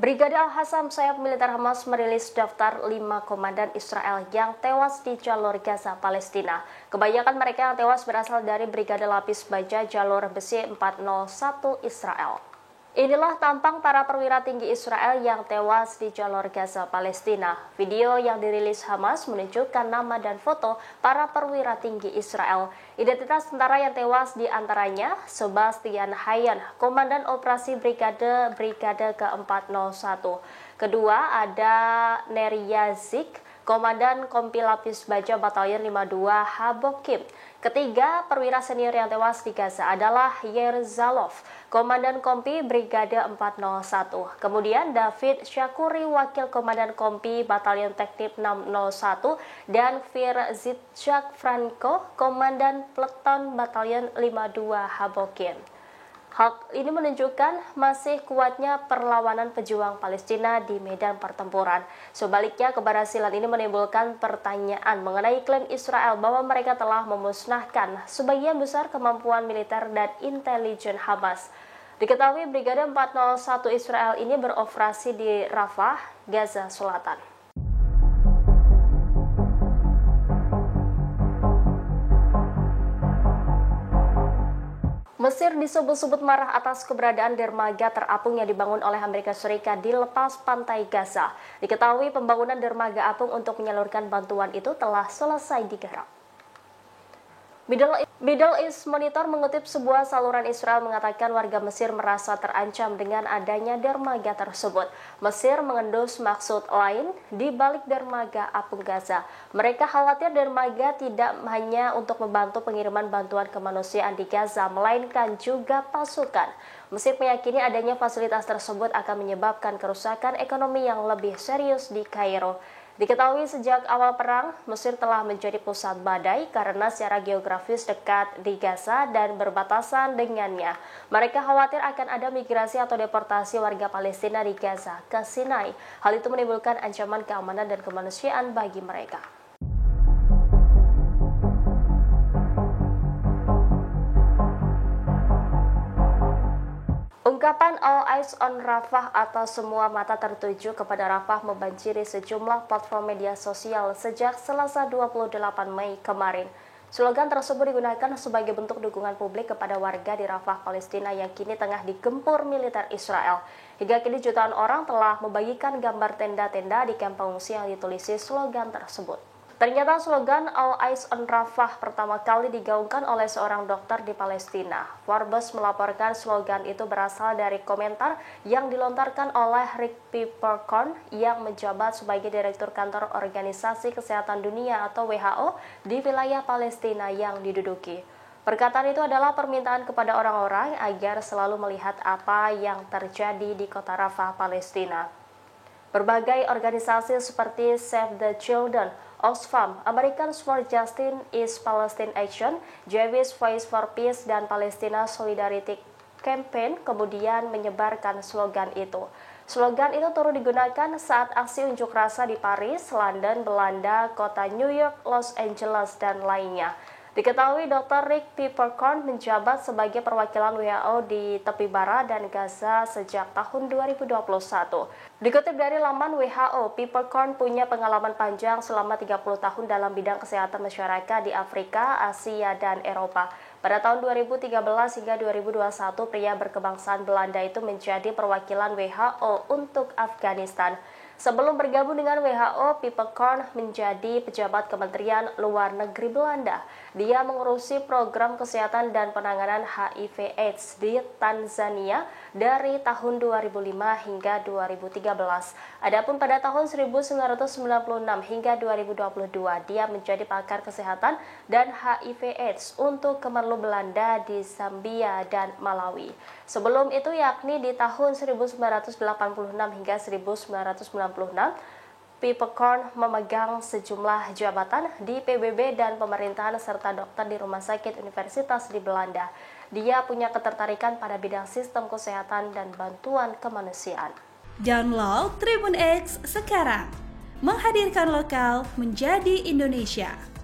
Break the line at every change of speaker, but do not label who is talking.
Brigade Al-Qassam, sayap militer Hamas, merilis daftar 5 komandan Israel yang tewas di jalur Gaza, Palestina. Kebanyakan mereka yang tewas berasal dari Brigade Lapis Baja Jalur Besi 401 Israel. Inilah tampang para perwira tinggi Israel yang tewas di jalur Gaza, Palestina. Video yang dirilis Hamas menunjukkan nama dan foto para perwira tinggi Israel. Identitas tentara yang tewas di antaranya Sebastian Hayan, Komandan Operasi Brigade ke-401. Kedua ada Neria Zik, Komandan Kompi Lapis Baja Batalion 52 Habokim. Ketiga, perwira senior yang tewas di Gaza adalah Yair Zalov, Komandan Kompi Brigade 401. Kemudian David Syakuri, Wakil Komandan Kompi Batalion Teknik 601, dan Virzitjak Franco, Komandan Peleton Batalion 52 Habokim. Hal ini menunjukkan masih kuatnya perlawanan pejuang Palestina di medan pertempuran. Sebaliknya, keberhasilan ini menimbulkan pertanyaan mengenai klaim Israel bahwa mereka telah memusnahkan sebagian besar kemampuan militer dan intelijen Hamas. Diketahui Brigade 401 Israel ini beroperasi di Rafah, Gaza Selatan. Mesir disebut-sebut marah atas keberadaan dermaga terapung yang dibangun oleh Amerika Serikat di lepas pantai Gaza. Diketahui pembangunan dermaga apung untuk menyalurkan bantuan itu telah selesai digarap. Middle East Monitor mengutip sebuah saluran Israel mengatakan warga Mesir merasa terancam dengan adanya dermaga tersebut. Mesir mengendus maksud lain di balik dermaga apung Gaza. Mereka khawatir dermaga tidak hanya untuk membantu pengiriman bantuan kemanusiaan di Gaza, melainkan juga pasukan. Mesir meyakini adanya fasilitas tersebut akan menyebabkan kerusakan ekonomi yang lebih serius di Kairo. Diketahui sejak awal perang, Mesir telah menjadi pusat badai karena secara geografis dekat di Gaza dan berbatasan dengannya. Mereka khawatir akan ada migrasi atau deportasi warga Palestina di Gaza ke Sinai. Hal itu menimbulkan ancaman keamanan dan kemanusiaan bagi mereka. Ungkapan All Eyes on Rafah atau semua mata tertuju kepada Rafah membanjiri sejumlah platform media sosial sejak Selasa 28 Mei kemarin. Slogan tersebut digunakan sebagai bentuk dukungan publik kepada warga di Rafah, Palestina yang kini tengah digempur militer Israel. Hingga kini jutaan orang telah membagikan gambar tenda-tenda di kamp pengungsi yang ditulisi slogan tersebut. Ternyata slogan All Eyes on Rafah pertama kali digaungkan oleh seorang dokter di Palestina. Forbes melaporkan slogan itu berasal dari komentar yang dilontarkan oleh Rick Peppercorn yang menjabat sebagai Direktur Kantor Organisasi Kesehatan Dunia atau WHO di wilayah Palestina yang diduduki. Perkataan itu adalah permintaan kepada orang-orang agar selalu melihat apa yang terjadi di kota Rafah, Palestina. Berbagai organisasi seperti Save the Children, Oxfam, Americans for Justice is Palestine Action, Jewish Voice for Peace, dan Palestina Solidarity Campaign kemudian menyebarkan slogan itu. Slogan itu turut digunakan saat aksi unjuk rasa di Paris, London, Belanda, kota New York, Los Angeles, dan lainnya. Diketahui Dr. Rick Peppercorn menjabat sebagai perwakilan WHO di tepi barat dan Gaza sejak tahun 2021. Dikutip dari laman WHO, Peppercorn punya pengalaman panjang selama 30 tahun dalam bidang kesehatan masyarakat di Afrika, Asia, dan Eropa. Pada tahun 2013 hingga 2021, pria berkebangsaan Belanda itu menjadi perwakilan WHO untuk Afghanistan. Sebelum bergabung dengan WHO, Peppercorn menjadi pejabat Kementerian Luar Negeri Belanda. Dia mengurusi program kesehatan dan penanganan HIV/AIDS di Tanzania dari tahun 2005 hingga 2013. Adapun pada tahun 1996 hingga 2022, dia menjadi pakar kesehatan dan HIV/AIDS untuk Kemenlu Belanda di Zambia dan Malawi. Sebelum itu, yakni di tahun 1986 hingga 1996, Peppercorn memegang sejumlah jabatan di PBB dan pemerintahan serta dokter di rumah sakit universitas di Belanda. Dia punya ketertarikan pada bidang sistem kesehatan dan bantuan kemanusiaan.
Download Tribun X sekarang, menghadirkan lokal menjadi Indonesia.